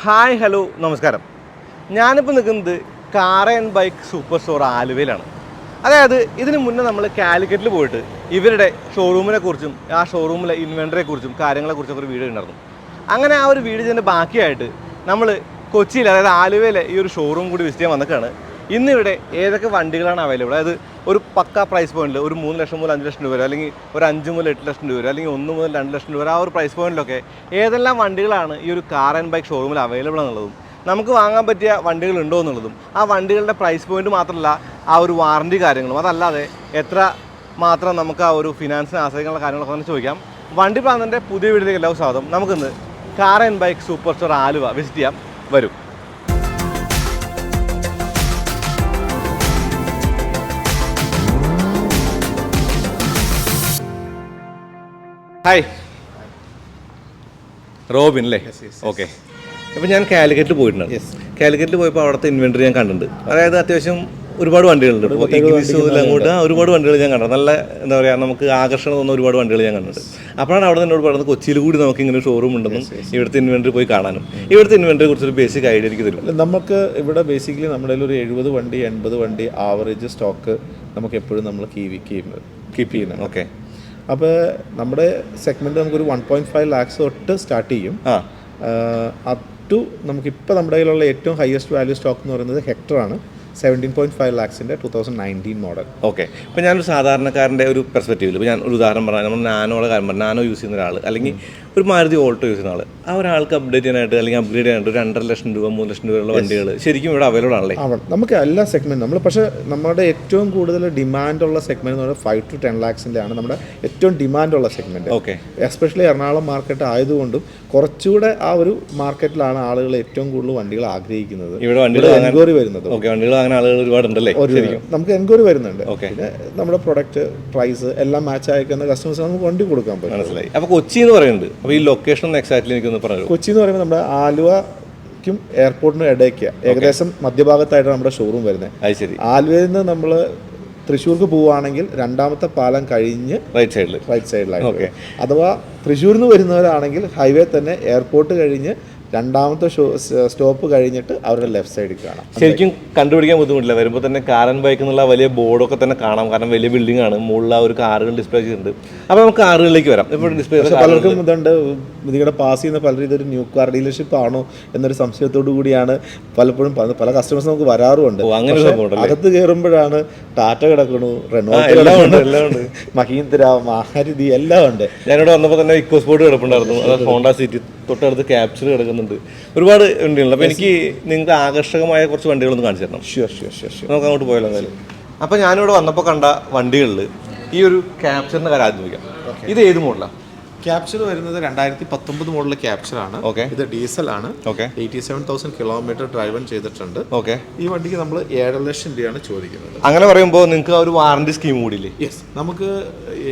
Hi hello നമസ്കാരം. ഞാനിപ്പോൾ നിൽക്കുന്നത് car and bike super store ആലുവയിലാണ്. അതായത് ഇതിന് മുന്നേ നമ്മൾ കാലിക്കറ്റിൽ പോയിട്ട് ഇവരുടെ ഷോറൂമിനെ കുറിച്ചും ആ ഷോറൂമിലെ ഇൻവെൻറ്ററിയെ കുറിച്ചും കാര്യങ്ങളെക്കുറിച്ചൊക്കെ ഒരു വീഡിയോ ഉണ്ടായിരുന്നു. അങ്ങനെ ആ ഒരു വീഡിയോൻ്റെ ബാക്കിയായിട്ട് നമ്മൾ കൊച്ചിയിൽ, അതായത് ആലുവയിലെ ഈ ഒരു ഷോറൂം കൂടി വിസിറ്റ് ചെയ്യാൻ വന്നിട്ടാണ്. ഇന്നിവിടെ ഏതൊക്കെ വണ്ടികളാണ് അവൈലബിൾ, അതായത് ഒരു പക്ക പ്രൈസ് പോയിന്റിൽ ഒരു 3 ലക്ഷം മുതൽ 5 ലക്ഷം രൂപ വരെ, അല്ലെങ്കിൽ ഒരു 5 മുതൽ 8 ലക്ഷം രൂപ വരെ, അല്ലെങ്കിൽ 1 മുതൽ 2 ലക്ഷം രൂപ വരെ, ആ ഒരു പ്രൈസ് പോയിന്റിലൊക്കെ ഏതെല്ലാം വണ്ടികളാണ് ഈ ഒരു കാർ ആൻഡ് ബൈക്ക് ഷോറൂമിൽ അവൈലബിൾ എന്നുള്ളതും നമുക്ക് വാങ്ങാൻ പറ്റിയ വണ്ടികളുണ്ടോ എന്നുള്ളതും, ആ വണ്ടികളുടെ പ്രൈസ് പോയിന്റ് മാത്രമല്ല ആ ഒരു വാറണ്ടി കാര്യങ്ങളും, അതല്ലാതെ എത്ര മാത്രം നമുക്ക് ആ ഒരു ഫിനാൻസിനെ ആശ്രയിക്കാനുള്ള കാര്യങ്ങളൊക്കെ തന്നെ ചോദിക്കാം. വണ്ടിപ്രാന്തൻ്റെ പുതിയ വീഡിയോയിലേക്ക് എല്ലാവരും സ്വാഗതം. നമുക്കിന്ന് car and bike super store Aluva visit ചെയ്യാം. വരും. ഹായ്, റോബിൻ അല്ലേ? ഓക്കെ. അപ്പോൾ ഞാൻ കാലിക്കറ്റിൽ പോയിട്ടുണ്ട്. കാലിക്കറ്റിൽ പോയപ്പോൾ അവിടുത്തെ ഇൻവെൻറ്ററി ഞാൻ കണ്ടിട്ടുണ്ട്. അതായത് അത്യാവശ്യം ഒരുപാട് വണ്ടികളുണ്ട്. ഇപ്പോൾ അങ്ങോട്ട് ഒരുപാട് വണ്ടികൾ ഞാൻ കണ്ടു. നല്ല എന്താ പറയുക, നമുക്ക് ആകർഷണം തോന്നുന്ന ഒരുപാട് വണ്ടികൾ ഞാൻ കണ്ടിട്ടുണ്ട്. അപ്പോഴാണ് അവിടെ എന്നോട് പറയുന്നത് കൊച്ചിയിൽ കൂടി നമുക്ക് ഇങ്ങനെ ഷോറൂം ഉണ്ടെന്നും ഇവിടുത്തെ ഇൻവെൻറ്ററി പോയി കാണാനും. ഇവിടുത്തെ ഇൻവെൻറ്ററിയെ കുറിച്ചൊരു ബേസിക് ഐഡിയ എനിക്ക് തരും. നമുക്ക് ഇവിടെ ബേസിക്കലി നമ്മുടെ ഒരു 70 വണ്ടി 80 വണ്ടി ആവറേജ് സ്റ്റോക്ക് നമുക്ക് എപ്പോഴും നമ്മൾ കീപ്പ് ചെയ്യുന്നത്. ഓക്കെ. അപ്പോൾ നമ്മുടെ സെഗ്മെൻറ്റ് നമുക്കൊരു 1.5 lakhs തൊട്ട് സ്റ്റാർട്ട് ചെയ്യും. അപ് ടു നമുക്കിപ്പോൾ നമ്മുടെ കയ്യിലുള്ള ഏറ്റവും ഹയസ്റ്റ് വാല്യൂ സ്റ്റോക്ക് എന്ന് പറയുന്നത് ഹെക്ടറാണ്. 17.5 lakhs-ന്റെ 2019 മോഡൽ. ഓക്കെ. ഇപ്പോൾ ഞാനൊരു സാധാരണക്കാരൻ്റെ ഒരു പെർസ്പെക്റ്റീവിൽ, ഇപ്പോൾ ഞാൻ ഒരു ഉദാഹരണം പറഞ്ഞാൽ, നമ്മൾ നാനോയുടെ കാര്യം പറഞ്ഞാൽ, നാനോ യൂസ് ചെയ്യുന്ന ഒരാൾ, അല്ലെങ്കിൽ ഒരു മാരുതി ഓൾട്ടോ യൂസ് ചെയ്യുന്ന ആൾ, ആ ഒരാൾക്ക് അപ്ഡേറ്റ് ചെയ്യാനായിട്ട് അല്ലെങ്കിൽ അപ്ഗ്രേഡ് ചെയ്യാനായിട്ട് ഒരു 2.5 ലക്ഷം രൂപ 3 ലക്ഷം രൂപയുള്ള വണ്ടികൾ ശരിക്കും ഇവിടെ അവൈലബിൾ ആണല്ലേ? നമുക്ക് എല്ലാ സെഗ്മെൻറ്റും നമ്മൾ, പക്ഷേ നമ്മുടെ ഏറ്റവും കൂടുതൽ ഡിമാൻഡുള്ള സെഗ്മെൻറ്റ് എന്ന് പറയുന്നത് 5 to 10 lakhs-ന്റെ ആണ് നമ്മുടെ ഏറ്റവും ഡിമാൻഡുള്ള segment. Okay. Especially Ernakulam market ആയതുകൊണ്ടും കുറച്ചുകൂടെ ആ ഒരു മാർക്കറ്റിലാണ് ആളുകൾ ഏറ്റവും കൂടുതൽ വണ്ടികൾ ആഗ്രഹിക്കുന്നത്. ഇവിടെ വണ്ടികൾ എൻക്വയറി വരുന്നത്. ഓക്കെ. വണ്ടികൾ അങ്ങനെ ആളുകൾ ഒരുപാടുണ്ടല്ലേ? നമുക്ക് എൻക്വയറി വരുന്നുണ്ട്. ഓക്കെ. പിന്നെ നമ്മുടെ പ്രൊഡക്റ്റ് പ്രൈസ് എല്ലാം മാച്ച് അയക്കുന്ന കസ്റ്റമേഴ്സിന് നമുക്ക് വണ്ടി കൊടുക്കാൻ പറ്റും. മനസ്സിലായി. അപ്പോൾ കൊച്ചി എന്ന് പറയുന്നുണ്ട്. അപ്പോൾ ഈ ലൊക്കേഷൻ എക്സാക്ട്ലി എനിക്കൊന്ന് പറഞ്ഞു. കൊച്ചി എന്ന് പറയുമ്പോൾ നമ്മുടെ ആലുവയ്ക്കും എയർപോർട്ടിനും ഇടയ്ക്ക് ഏകദേശം മധ്യഭാഗത്തായിട്ടാണ് നമ്മുടെ ഷോറൂം വരുന്നത്. അത് ശരി. ആലുവയിൽ നിന്ന് നമ്മൾ തൃശ്ശൂർക്ക് പോവുകയാണെങ്കിൽ രണ്ടാമത്തെ പാലം കഴിഞ്ഞ് റൈറ്റ് സൈഡിലായിട്ട്. ഓക്കെ. അഥവാ തൃശ്ശൂരിൽ നിന്ന് വരുന്നവരാണെങ്കിൽ ഹൈവേ തന്നെ എയർപോർട്ട് കഴിഞ്ഞ് രണ്ടാമത്തെ സ്റ്റോപ്പ് കഴിഞ്ഞിട്ട് അവരുടെ ലെഫ്റ്റ് സൈഡിൽ കാണാം. ശരിക്കും കണ്ടുപിടിക്കാൻ ബുദ്ധിമുട്ടില്ല. വരുമ്പോൾ തന്നെ കാർ ആൻഡ് ബൈക്ക് എന്നുള്ള വലിയ ബോർഡൊക്കെ തന്നെ കാണാം. കാരണം വലിയ ബിൽഡിംഗ് ആണ്, മുകളിൽ ആ ഒരു കാറുകൾ ഡിസ്പ്ലേ ചെയ്തിട്ടുണ്ട്. അപ്പോൾ നമുക്ക് കാറുകളിലേക്ക് വരാം. ഇപ്പോൾ ഡിസ്പ്ലേ പലർക്കും ഇതുണ്ട്, ഇതിവിടെ പാസ് ചെയ്യുന്ന പലരും ഇതൊരു ന്യൂ കാർ ഡീലർഷിപ്പ് ആണോ എന്നൊരു സംശയത്തോടു കൂടിയാണ് പലപ്പോഴും പല കസ്റ്റമേഴ്സ് നമുക്ക് വരാറുമുണ്ട്. അകത്ത് കയറുമ്പോഴാണ് ടാറ്റ കിടക്കണു, റെനോ എല്ലാം ഉണ്ട്, മഹീന്ദ്ര, മാരുതി എല്ലാം ഉണ്ട്. ഞാനിവിടെ വന്നപ്പോൾ തന്നെ ഇക്കോ സ്പോർട്ട് കിടപ്പുണ്ടായിരുന്നു, അത് ഹോണ്ട സിറ്റി, തൊട്ടടുത്ത് ക്യാപ്ചർ കിടക്കുന്നുണ്ട്, ഒരുപാട് വണ്ടികളുണ്ട്. അപ്പോൾ എനിക്ക് നിങ്ങൾക്ക് ആകർഷകമായ കുറച്ച് വണ്ടികളൊന്ന് കാണിച്ചു തരണം. ഷുവർ. നമുക്ക് അങ്ങോട്ട് പോയാലോ എന്തായാലും. അപ്പോൾ ഞാനിവിടെ വന്നപ്പോൾ കണ്ട വണ്ടികളിൽ ഈ ഒരു ക്യാപ്ചറിൻ്റെ കാര്യം ആദ്യം ചോദിക്കാം. ഇത് ഏത് മോഡലാണ്? ക്യാപ്ചർ വരുന്നത് 2019 മോഡൽ ക്യാപ്ചറാണ്. ഓക്കെ. ഇത് ഡീസൽ ആണ്. ഓക്കെ. 87,000 കിലോമീറ്റർ ഡ്രൈവൺ ചെയ്തിട്ടുണ്ട്. ഓക്കെ. ഈ വണ്ടിക്ക് നമ്മൾ 7 ലക്ഷം രൂപയാണ് ചോദിക്കുന്നത്. അങ്ങനെ പറയുമ്പോൾ നിങ്ങൾക്ക് ഒരു വാറണ്ടി സ്കീം കൂടിയില്ലേ? യെസ്, നമുക്ക്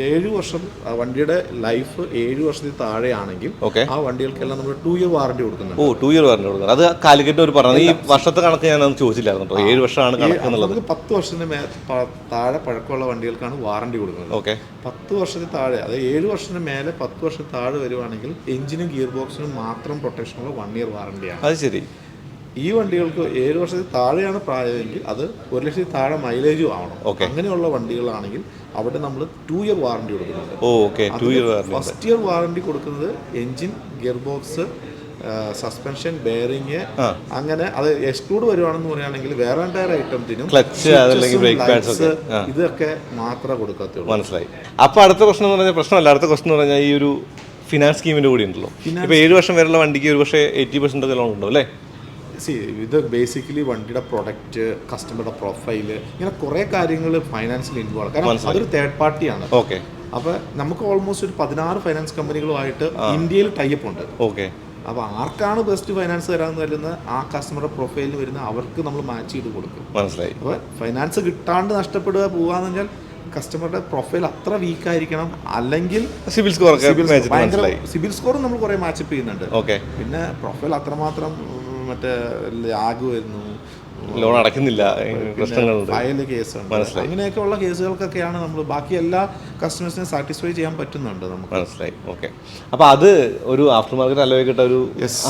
7 വർഷം വണ്ടിയുടെ ലൈഫ് 7 വർഷത്തിൽ താഴെയാണെങ്കിൽ ആ വണ്ടികൾക്കെല്ലാം നമ്മൾ 2 year വാറണ്ടി കൊടുക്കുന്നുണ്ട്. 2 year വാറണ്ടി കൊടുക്കുന്നത്. അത് കാലിക്കറ്റ് ഒരു പറഞ്ഞു. ഈ വർഷത്തെ കണക്ക് ഞാനൊന്നും ചോദിച്ചില്ലായിരുന്നു. 7 വർഷമാണ് കണക്ക് എന്നുള്ളത്. 10 വർഷത്തിന് താഴെ പഴക്കമുള്ള വണ്ടികൾക്കാണ് വാറണ്ടി കൊടുക്കുന്നത്. ഓക്കെ. 10 വർഷത്തിൽ താഴെ, അതായത് 7 വർഷത്തിന് മേലെ 10 വർഷം താഴെ വരുവാണെങ്കിൽ എഞ്ചിനും ഗിയർ ബോക്സിനും മാത്രം പ്രൊട്ടക്ഷനുള്ള 1 year വാറണ്ടിയാണ്. അത് ശരി. ഈ വണ്ടികൾക്ക് 7 വർഷത്തിൽ താഴെയാണ് പ്രായമെങ്കിൽ അത് 1 ലക്ഷത്തിൽ താഴെ മൈലേജും ആവണം. അങ്ങനെയുള്ള വണ്ടികളാണെങ്കിൽ അവിടെ നമ്മൾ 2 year വാറണ്ടി കൊടുക്കുന്നുണ്ട്. ഫസ്റ്റ് ഇയർ വാറണ്ടി കൊടുക്കുന്നത് engine, gear box, suspension, bearing, അങ്ങനെ അത് എക്സ്ക്ലൂഡ് വരുവാണെന്ന് പറയുകയാണെങ്കിൽ വേറെ ടയർ ഐറ്റംസിനും ഇതൊക്കെ മാത്രമേ കൊടുക്കത്തുള്ളൂ. മനസ്സിലായി. അപ്പോൾ അടുത്ത പ്രശ്നം എന്ന് പറഞ്ഞാൽ, പ്രശ്നമല്ല, അടുത്ത പ്രശ്നം എന്ന് പറഞ്ഞാൽ ഈ ഒരു ഫിനാൻസ് സ്കീമിൻ്റെ കൂടി ഉണ്ടല്ലോ. ഇപ്പോൾ 7 വർഷം വരെയുള്ള വണ്ടിക്ക് ഒരു പക്ഷേ 80% ലോൺ ഉണ്ടോ അല്ലേ? ഇത് ബേസിക്കലി വണ്ടിയുടെ പ്രൊഡക്റ്റ്, കസ്റ്റമറുടെ പ്രൊഫൈല്, ഇങ്ങനെ കുറേ കാര്യങ്ങൾ ഫൈനാൻസിൽ ഇൻവോൾവ്, കാരണം അതൊരു തേർഡ് പാർട്ടിയാണ്. ഓക്കെ. അപ്പോൾ നമുക്ക് ഓൾമോസ്റ്റ് ഒരു 16 ഫൈനാൻസ് കമ്പനികളുമായിട്ട് ഇന്ത്യയിൽ ടൈപ്പ് ഉണ്ട്. ഓക്കെ. അപ്പോൾ ആർക്കാണ് ബെസ്റ്റ് ഫൈനാൻസ് തരാമെന്ന് വരുന്നത് ആ കസ്റ്റമറുടെ പ്രൊഫൈലിൽ വരുന്ന അവർക്ക് നമ്മൾ മാച്ച് ചെയ്ത് കൊടുക്കും. മനസ്സിലായി. അപ്പോൾ ഫൈനാൻസ് കിട്ടാണ്ട് നഷ്ടപ്പെടുക പോകാന്ന് പറഞ്ഞാൽ കസ്റ്റമറുടെ പ്രൊഫൈൽ അത്ര വീക്കായിരിക്കണം, അല്ലെങ്കിൽ സിബിൽ സ്കോർ നമ്മൾ കുറേ മാച്ചപ്പ് ചെയ്യുന്നുണ്ട്. ഓക്കെ. പിന്നെ പ്രൊഫൈൽ അത്രമാത്രം മറ്റേ ലാഗ് വരുന്നു, ലോൺ അടയ്ക്കുന്നില്ല, പ്രശ്നങ്ങളുണ്ട്, ഫയൽ കേസുണ്ട്, അങ്ങനെയൊക്കെയുള്ള കേസുകൾക്കൊക്കെയാണ് നമ്മൾ ബാക്കി എല്ലാ കസ്റ്റമേഴ്സിനെ സാറ്റിസ്ഫൈ ചെയ്യാൻ പറ്റുന്നുണ്ട് നമുക്ക്. മനസ്സിലായി. ഓക്കെ. അപ്പോൾ അത് ഒരു ആഫ്റ്റർ മാർക്കറ്റ് അലോയ് കിട്ട ഒരു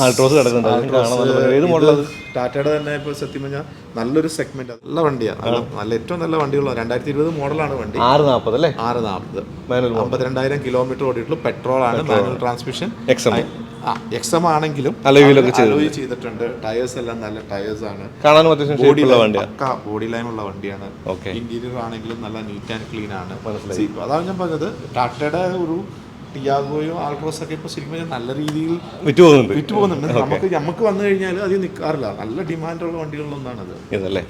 ആൾട്രോസ് കിടക്കുന്നുണ്ട്. ടാറ്റയുടെ തന്നെ ഇപ്പോൾ സത്യം പറഞ്ഞാൽ നല്ലൊരു സെഗ്മെന്റ്, നല്ല വണ്ടിയാണ്, നല്ല ഏറ്റവും നല്ല വണ്ടികളാണ്. 2020 മോഡലാണ് വണ്ടി. 640 അല്ലേ? 640 52,000 കിലോമീറ്റർ ഓടിയിട്ടുള്ളൂ. പെട്രോൾ ആണ്, മാനുവൽ ട്രാൻസ്മിഷൻ. എക്സം ആണെങ്കിലും അലോയ് ചെയ്തിട്ടുണ്ട്. ടയേഴ്സ് എല്ലാം നല്ല ടയേഴ്സ് ആണ്, ബോഡി ലൈൻ ഉള്ള വണ്ടിയാണ്. ഇന്റീരിയർ ആണെങ്കിലും നല്ല നീറ്റ് ആൻഡ് ക്ലീൻ ആണ്. അതാണ് ഞാൻ പറഞ്ഞത്, ടാറ്റയുടെ ഒരു ടിയാഗോയോ ആൾട്രോസ് ഒക്കെ ഇപ്പോൾ ശരിക്കും നല്ല രീതിയിൽ വിറ്റ് പോകുന്നുണ്ട്. നമുക്ക് വന്നു കഴിഞ്ഞാൽ അത് നിൽക്കാറില്ല. നല്ല ഡിമാൻഡുള്ള വണ്ടികളിലൊന്നാണത്. ഇതല്ലേ.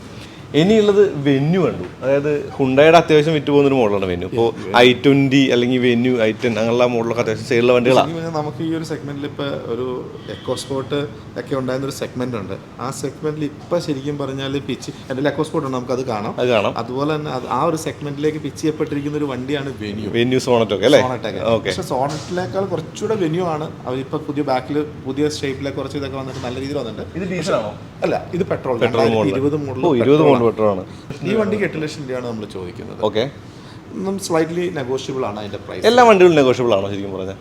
ഇനിയുള്ളത് വെന്യൂ കണ്ടു. അതായത് ഹുണ്ടായുടെ അത്യാവശ്യം വിറ്റ് പോകുന്നൊരു മോഡലാണ് വെന്യൂ. ഇപ്പോൾ i20 അല്ലെങ്കിൽ വെന്യൂ i10 അങ്ങനെയുള്ള മോഡലൊക്കെ അത്യാവശ്യം സെയിലുള്ള വണ്ടികളാണ്. നമുക്ക് ഈ ഒരു സെഗ്മെന്റിൽ ഇപ്പോൾ ഒരു എക്കോ സ്പോർട്ട് ഒക്കെ ഉണ്ടായിരുന്നൊരു സെഗ്മെന്റ് ഉണ്ട്. ആ സെഗ്മെന്റിൽ ഇപ്പം ശരിക്കും പറഞ്ഞാൽ പിച്ച് എൻ്റെ എക്കോ സ്പോർട്ട് ഉണ്ട്, നമുക്കത് കാണാം. അതുപോലെ തന്നെ ആ ഒരു സെഗ്മെന്റിലേക്ക് പിച്ച് ചെയ്യപ്പെട്ടിരിക്കുന്ന ഒരു വണ്ടിയാണ് വെന്യൂ സോണറ്റൊക്കെ അല്ലേ? പക്ഷേ സോണറ്റിനേക്കാൾ കുറച്ചുകൂടെ വെന്യൂ ആണ്. അവരിപ്പോൾ പുതിയ ബാക്കിൽ പുതിയ ഷേപ്പിലെ കുറച്ച് ഇതൊക്കെ വന്നിട്ട് നല്ല രീതിയിൽ വന്നിട്ടുണ്ട്. ഇത് ഡീസലാണോ? അല്ല, ഇത് പെട്രോൾ 2020 മോഡൽ. ഈ വണ്ടിക്ക് 8 ലക്ഷം രൂപയാണ് നമ്മൾ ചോദിക്കുന്നത്. ഓക്കെ. സ്ലൈറ്റ്ലി നെഗോഷ്യബിൾ ആണ് അതിന്റെ പ്രൈസ്. എല്ലാ വണ്ടികളും നെഗോഷ്യബിൾ ആണോ ശരിക്കും പറഞ്ഞാൽ?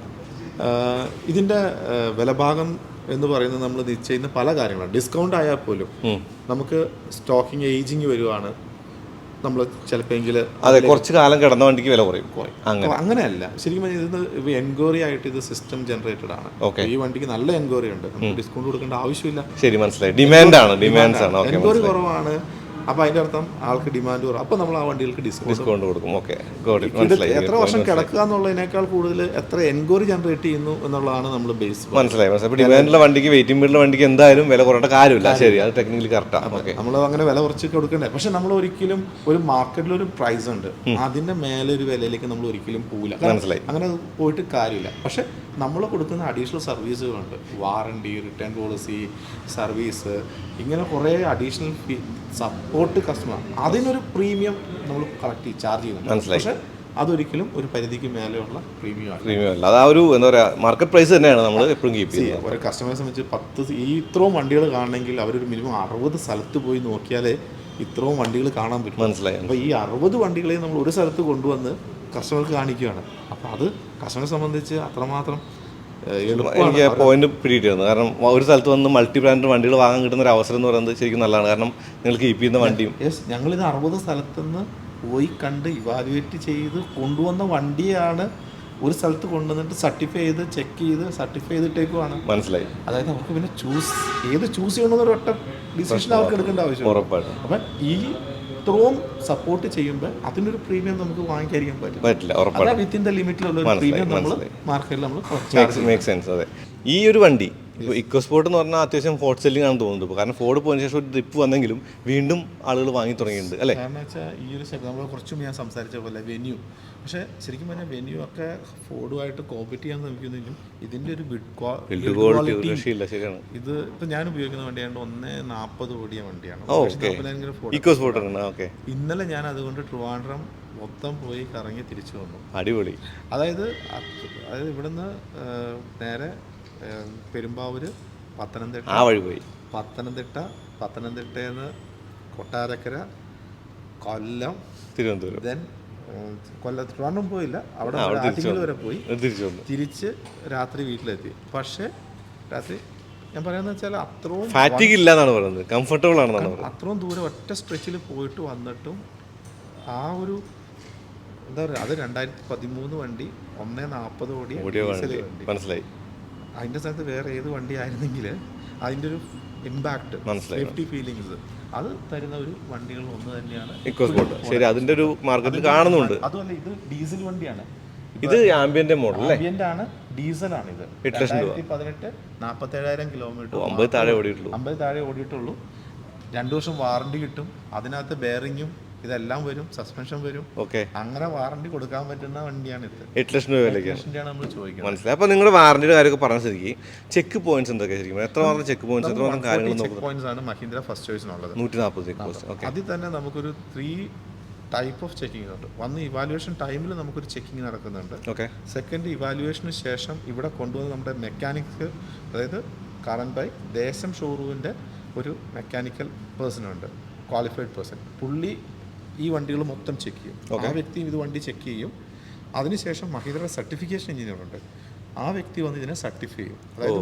ഇതിന്റെ വിലഭാഗം എന്ന് പറയുന്നത് നമ്മൾ ചെയ്യുന്ന പല കാര്യങ്ങളാണ്. ഡിസ്കൗണ്ട് ആയാൽ പോലും നമുക്ക് സ്റ്റോക്കിംഗ് ഏജിങ് വരുവാണ്. നമ്മൾ ചിലപ്പോൾ അതെ കുറച്ച് കാലം കിടന്ന വണ്ടിക്ക് വില കുറയും. അങ്ങനെയല്ല, ശരിക്കും ഇത് എൻക്വയറി ആയിട്ട് ഇത് സിസ്റ്റം ജനറേറ്റഡ് ആണ്. ഈ വണ്ടിക്ക് നല്ല എൻക്വയറി ഉണ്ട്, നമുക്ക് ഡിസ്കൗണ്ട് കൊടുക്കേണ്ട ആവശ്യമില്ല. ശരി, മനസ്സിലായി. ഡിമാൻഡാണ്. എൻക്വയറി കുറവാണ്, അപ്പോൾ അതിന്റെ അർത്ഥം ആൾക്ക് ഡിമാൻഡ് കുറവ്. അപ്പോൾ നമ്മൾ ആ വണ്ടികൾക്ക് ഡിസ്കൗണ്ട് കൊടുക്കും. ഓക്കെ, എത്ര വർഷം കിടക്കുക എന്നുള്ളതിനേക്കാൾ കൂടുതൽ എത്ര എൻക്വയറി ജനറേറ്റ് ചെയ്യുന്നു എന്നുള്ളതാണ് നമ്മൾ ബേസ്. മനസ്സിലായി. ഡിമാൻഡുള്ള വണ്ടിക്ക് വെയിറ്റിംഗ് പീരീഡിലെ വണ്ടിക്ക് എന്തായാലും വില കുറയേണ്ട കാര്യമില്ല. ശരി, അത് ടെക്നിക്കലി കറക്റ്റാണ്. നമ്മൾ അങ്ങനെ വില കുറച്ച് കൊടുക്കണ്ടേ. പക്ഷെ നമ്മൾ ഒരിക്കലും ഒരു മാർക്കറ്റിൽ ഒരു പ്രൈസ് ഉണ്ട്, അതിന്റെ മേലെ ഒരു വിലയിലേക്ക് നമ്മൾ ഒരിക്കലും പോകില്ല. മനസ്സിലായി. അങ്ങനെ പോയിട്ട് കാര്യമില്ല. പക്ഷെ നമ്മൾ കൊടുക്കുന്ന അഡീഷണൽ സർവീസുകളുണ്ട്. വാറണ്ടി, റിട്ടേൺ പോളിസി, സർവീസ്, ഇങ്ങനെ കുറേ അഡീഷണൽ സപ്പോർട്ട് കസ്റ്റമർ, അതിനൊരു പ്രീമിയം നമ്മൾ കളക്ട് ചാർജ് ചെയ്യുന്നുണ്ട്. പക്ഷേ അതൊരിക്കലും ഒരു പരിധിക്ക് മേലെയുള്ള പ്രീമിയം അല്ല. അത് ആ ഒരു എന്താ പറയുക മാർക്കറ്റ് പ്രൈസ് തന്നെയാണ് നമ്മൾ എപ്പോഴും കീപ്പ് ചെയ്യുന്നത്. ഒരു കസ്റ്റമറെ സംബന്ധിച്ച് ഇത്രയും വണ്ടികൾ കാണണമെങ്കിൽ അവരൊരു മിനിമം 60 സ്ഥലത്ത് പോയി നോക്കിയാലേ ഇത്രയും വണ്ടികൾ കാണാൻ പറ്റും. മനസ്സിലായി. അപ്പോൾ ഈ 60 വണ്ടികളെ നമ്മൾ ഒരു സ്ഥലത്ത് കൊണ്ടുവന്ന് കസ്റ്റമർക്ക് കാണിക്കുകയാണ്. അപ്പോൾ അത് കസ്റ്റമറെ സംബന്ധിച്ച് അത്രമാത്രം എനിക്ക് പോയിന്റ് പിടിയിട്ടായിരുന്നു. കാരണം ഒരു സ്ഥലത്ത് വന്ന് മൾട്ടി ബ്രാൻഡ് വണ്ടികൾ വാങ്ങാൻ കിട്ടുന്ന ഒരു അവസരം എന്ന് പറയുന്നത് ശരിക്കും നല്ലതാണ്. കാരണം നിങ്ങൾ കീപ്പ് ചെയ്യുന്ന വണ്ടിയും ഞങ്ങളിത് 60 സ്ഥലത്തുനിന്ന് പോയി കണ്ട് ഇവാലുവേറ്റ് ചെയ്ത് കൊണ്ടുവന്ന വണ്ടിയാണ് ഒരു സ്ഥലത്ത് കൊണ്ടുവന്നിട്ട് സർട്ടിഫൈ ചെയ്ത് ചെക്ക് ചെയ്ത് സർട്ടിഫൈ ചെയ്തിട്ടേക്കുമാണ്. മനസ്സിലായി. അതായത് നമുക്ക് പിന്നെ ചൂസ് ചെയ്യണമെന്നൊരു ഒറ്റ ഡിസിഷൻ അവർക്ക് എടുക്കേണ്ട ആവശ്യം. ഉറപ്പായിട്ടും. അപ്പം ഈ ഇത്രയും സപ്പോർട്ട് ചെയ്യുമ്പോൾ അതിനൊരു പ്രീമിയം നമുക്ക് വാങ്ങിക്കാതിരിക്കാൻ പറ്റില്ല. അതാ വിത്തിൻ ദ ലിമിറ്റിലുള്ള ഒരു പ്രീമിയം നമ്മൾ മാർക്കറ്റിൽ നമ്മൾ മേക്ക് സെൻസ്. അതെ. ഈ ഒരു വണ്ടി ഇപ്പോൾ ഇക്കോ സ്പോർട്ട് എന്ന് പറഞ്ഞാൽ അത്യാവശ്യം ഫോർട്ട് സെല്ലിംഗ് ആണെന്ന് തോന്നുന്നുണ്ട്. ഇപ്പോൾ കാരണം ഫോർഡ് പോയതിനു ശേഷം ഒരു ട്രിപ്പ് വന്നെങ്കിലും വീണ്ടും ആളുകൾ വാങ്ങി തുടങ്ങിയിട്ടുണ്ട് അല്ലേ? കാരണം വെച്ചാൽ ഈ ഒരു നമ്മൾ കുറച്ചും ഞാൻ സംസാരിച്ച പോലെ വെന്യൂ, പക്ഷേ ശരിക്കും പറഞ്ഞാൽ വെന്യൂ ഒക്കെ ഫോർഡുമായിട്ട് കോമ്പറ്റ് ചെയ്യാൻ ശ്രമിക്കുന്നെങ്കിലും ഇതിൻ്റെ ഒരു ശരിയാണ്. ഇത് ഇപ്പം ഞാൻ ഉപയോഗിക്കുന്ന വണ്ടിയാണ് 140 ഓടിയ വണ്ടിയാണ്. ഇക്കോ സ്പോർട്ടാണ്. ഓക്കെ. ഇന്നലെ ഞാൻ അതുകൊണ്ട് ട്രിവാൻഡ്രം മൊത്തം പോയി കറങ്ങി തിരിച്ചു വന്നു. അടിപൊളി. അതായത് ഇവിടുന്ന് നേരെ പെരുമ്പാവൂർ, പത്തനംതിട്ട, ആ വഴി പോയി പത്തനംതിട്ടയിൽ നിന്ന് കൊട്ടാരക്കര, കൊല്ലം, തിരുവനന്തപുരം, ദെൻ ട്രിവാൻഡ്രം പോയില്ല, അവിടെ ആറ്റിങ്ങൽ വരെ പോയി തിരിച്ച് രാത്രി വീട്ടിലെത്തി. പക്ഷേ രാത്രി ഞാൻ പറയാന്ന് വെച്ചാൽ അത്രയും ഫാറ്റിഗ് ഇല്ല എന്നാണ് പറയുന്നത്, കംഫർട്ടബിൾ ആണെന്നാണ് പറയുന്നത്. അത്രയും ദൂരം ഒറ്റ സ്ട്രെച്ചിൽ പോയിട്ട് വന്നിട്ടും ആ ഒരു എന്താ പറയുക, അത് 2013 വണ്ടി 140 ഓടിയ വണ്ടി. മനസ്സിലായി. അതിൻ്റെ സ്ഥലത്ത് വേറെ ഏത് വണ്ടി ആയിരുന്നെങ്കിൽ അതിൻ്റെ ഒരു ഇമ്പാക്ട്, സേഫ്റ്റി ഫീലിങ്സ് അത് തരുന്ന ഒരു വണ്ടികൾ ഒന്ന് തന്നെയാണ് ഇക്കോ സ്പോർട്ട്. ശരി, അതിൻ്റെ ഒരു മാർക്കറ്റിൽ കാണുന്നുണ്ട്. അതുമല്ല, ഇത് ഡീസൽ വണ്ടിയാണ്. ഇത് ആംബിയന്റ് മോഡൽ അല്ലേ? ആംബിയന്റ് ആണ്, ഡീസലാണ്. ഇത് 2018 47,000 കിലോമീറ്റർ, 50 താഴെ ഓടിയിട്ടുള്ളൂ. 2 വർഷം വാറണ്ടി കിട്ടും. അതിനകത്ത് ബെയറിങ്ങും ഇതെല്ലാം വരും, സസ്പെൻഷൻ വരും. അങ്ങനെ വാറണ്ടി കൊടുക്കാൻ പറ്റുന്ന വണ്ടിയാണ് ഇത്. 8 ലക്ഷം രൂപ വിലയ്ക്കാണ് നമ്മൾ ചോദിക്കുന്നത്. മനസ്സിലായി. അപ്പോൾ നിങ്ങളുടെ വാറണ്ടിയുടെ കാര്യമൊക്കെ പറഞ്ഞ സ്ഥിതിക്ക് ചെക്ക് പോയിന്റ്സ് എന്തൊക്കെ ശരിക്കും? എത്രമാത്രം ചെക്ക് പോയിന്റ്സ്, എത്രമാത്രം കാര്യങ്ങൾ നോക്കുന്നത്? പോയിന്റ്സ് ആണ് മഹീന്ദ്ര ഫസ്റ്റ് ചോയ്സിനുള്ളത്. 140 check points. അതിൽ തന്നെ നമുക്കൊരു 3 ടൈപ്പ് ഓഫ് ചെക്കിംഗ് ഉണ്ട്. ഒന്ന്, ഇവാലുവേഷൻ ടൈമിൽ നമുക്കൊരു ചെക്കിംഗ് നടക്കുന്നുണ്ട്. സെക്കൻഡ്, ഇവാലുവേഷന് ശേഷം ഇവിടെ കൊണ്ടുവന്ന് നമ്മുടെ മെക്കാനിക്സ്, അതായത് കാർ&ബൈക്ക് ദേശം ഷോറൂമിൻ്റെ ഒരു മെക്കാനിക്കൽ പേഴ്സൺ ഉണ്ട്, ക്വാളിഫൈഡ് പേഴ്സൺ. പുള്ളി ഈ വണ്ടികൾ മൊത്തം ചെക്ക് ചെയ്യും. ആ വ്യക്തിയും ഇത് വണ്ടി ചെക്ക് ചെയ്യും. അതിനുശേഷം മഹീന്ദ്ര സർട്ടിഫിക്കേഷൻ എഞ്ചിനീയർ ഉണ്ട്, ആ വ്യക്തി വന്ന് ഇതിനെ സർട്ടിഫൈ ചെയ്യും. അതായത്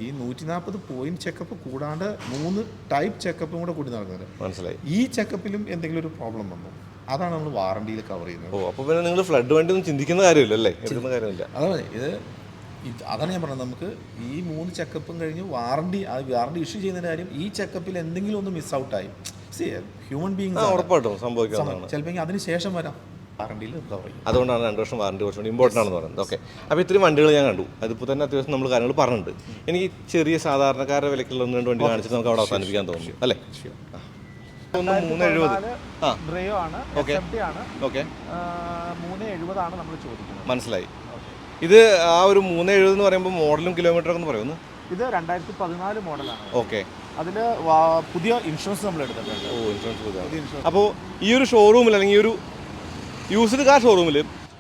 ഈ 140 പോയിന്റ് ചെക്കപ്പ് കൂടാണ്ട് 3 ടൈപ്പ് ചെക്കപ്പും കൂടെ കൂടി നടക്കുന്നത്. മനസ്സിലായി. ഈ ചെക്കപ്പിലും എന്തെങ്കിലും ഒരു പ്രോബ്ലം വന്നു, അതാണ് നമ്മൾ വാറണ്ടിയിൽ കവർ ചെയ്യുന്നത്. അപ്പോൾ പിന്നെ നിങ്ങൾ ഫ്ലഡ് വണ്ടി ഒന്നും ചിന്തിക്കുന്ന കാര്യമില്ലല്ലേ? അതാണ് ഞാൻ പറഞ്ഞത്. നമുക്ക് ഈ 3 ചെക്കപ്പും കഴിഞ്ഞ് വാറണ്ടി ഇഷ്യൂ ചെയ്യുന്നതിൻ്റെ കാര്യം, ഈ ചെക്കപ്പിൽ എന്തെങ്കിലും ഒന്ന് മിസ് ഔട്ടായി, ഹ്യൂമൻ ബീയിങ്സ് ഉറപ്പായിട്ടും സംഭവിക്കാം. ചിലപ്പോൾ അതിന് ശേഷം വരാം. വാറണ്ടിയിൽ കവർ ചെയ്യും. അതുകൊണ്ടാണ് 2 വർഷം വാറണ്ടി കുറച്ചുകൂടി ഇമ്പോർട്ടൻ്റ് ആണെന്ന് പറയുന്നത്. ഓക്കെ, അപ്പോൾ ഇത്രയും വണ്ടികൾ ഞാൻ കണ്ടു. അതിപ്പോൾ തന്നെ അത്യാവശ്യം നമ്മൾ കാര്യങ്ങൾ പറഞ്ഞിട്ടുണ്ട്. എനിക്ക് ചെറിയ സാധാരണക്കാരുടെ വിലക്കുള്ള 1-2 വണ്ടി കാണിച്ചിട്ട് നമുക്ക് അവിടെ അവസാനിപ്പിക്കാൻ തോന്നുന്നു അല്ലേ? 370 മനസ്സിലായി. ഇത് ആ ഒരു 370 എന്ന് പറയുമ്പോൾ മോഡലും കിലോമീറ്ററൊക്കെ എന്ന് പറയുന്നു. ഇത് 2014 മോഡലാണ്. ഓക്കെ, അതിൽ പുതിയ ഇൻഷുറൻസ് നമ്മൾ എടുത്തിട്ടുണ്ട്. ഇൻഷുറൻസ് പുതിയ. അപ്പോൾ ഈ ഒരു ഷോറൂമിൽ അല്ലെങ്കിൽ ഈ ഒരു യൂസ്ഡ് കാർ ഷോറൂമിൽ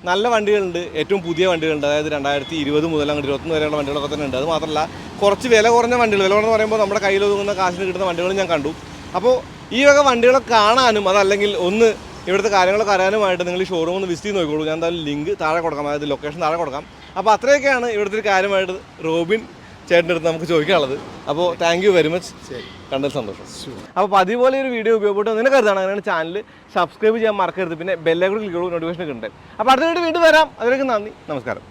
നല്ല വണ്ടികളുണ്ട്, ഏറ്റവും പുതിയ വണ്ടികളുണ്ട്. അതായത് 2020 മുതൽ അങ്ങോട്ട് 21 വരെയുള്ള വണ്ടികളൊക്കെ തന്നെ ഉണ്ട്. അത് മാത്രമല്ല കുറച്ച് വില കുറഞ്ഞ വണ്ടികൾ, വില കുറഞ്ഞെന്ന് പറയുമ്പോൾ നമ്മുടെ കയ്യിൽ ഒതുങ്ങുന്ന കാശിന് കിട്ടുന്ന വണ്ടികളും ഞാൻ കണ്ടു. അപ്പോൾ ഈ വക വണ്ടികളൊക്കെ കാണാനും അതല്ലെങ്കിൽ ഒന്ന് ഇവിടുത്തെ കാര്യങ്ങളൊക്കെ അറിയാനുമായിട്ട് നിങ്ങൾ ഈ ഷോറൂം ഒന്ന് വിസിറ്റ് ചെയ്ത് നോക്കിക്കോളൂ. ഞാൻ എന്തായാലും ലിങ്ക് താഴെ കൊടുക്കാം, അതായത് ലൊക്കേഷൻ താഴെ കൊടുക്കാം. അപ്പോൾ അത്രയൊക്കെയാണ് ഇവിടുത്തെ ഒരു കാര്യമായിട്ട് റോബിൻ ചേട്ടൻ്റെ അടുത്ത് നമുക്ക് ചോദിക്കാനുള്ളത്. അപ്പോൾ താങ്ക് യു വെരി മച്ച്, കണ്ടതിൽ സന്തോഷം. അപ്പോൾ പതിപോലെ ഒരു വീഡിയോ ഉപയോഗപ്പെട്ട് നിനക്ക് കരുതാണ് അങ്ങനെയാണ് ചാനൽ സബ്സ്ക്രൈബ് ചെയ്യാൻ മറക്കരുത്. പിന്നെ ബെല്ലൈക്കൺ ക്ലിക്ക് ചെയ്യൂ, നോട്ടിഫിക്കേഷൻ കിട്ടും. അപ്പോൾ അടുത്ത വീഡിയോ വീണ്ടും വരാം. അതിലേക്ക് നന്ദി, നമസ്കാരം.